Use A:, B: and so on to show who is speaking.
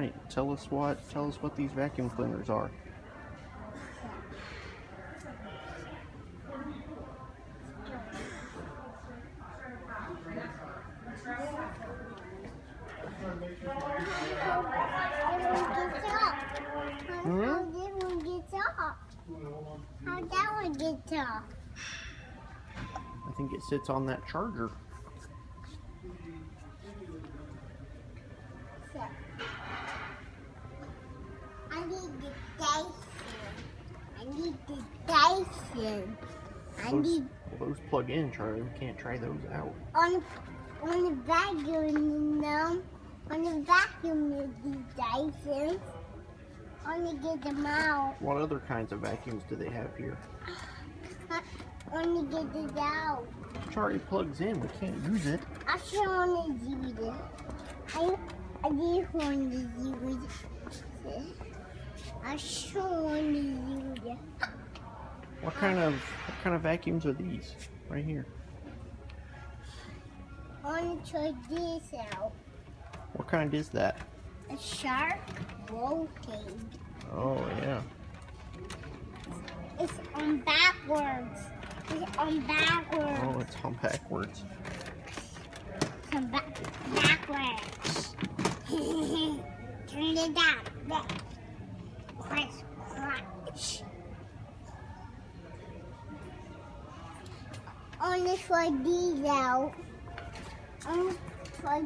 A: right. Tell us what these vacuum cleaners are.
B: How that one gets off? How that one gets off?
A: I think it sits on that charger.
B: I need the Dyson. I need the Dyson.
A: Those plug in, Charlie. We can't try those out.
B: On the vacuum, on the vacuum is the Dyson. I want to get them out.
A: What other kinds of vacuums do they have here?
B: I want to get this out.
A: Charlie plugs in. We can't use it.
B: I sure want to use it. I just want to use it. I sure want to use it.
A: What kind of vacuums are these? Right here.
B: I want to try this out.
A: What kind is that?
B: A shark rotating.
A: Oh yeah.
B: It's on backwards. It's on backwards.
A: Oh, it's on backwards.
B: It's on backwards. Turn it down. Press crunch. I want to try these out. I want to try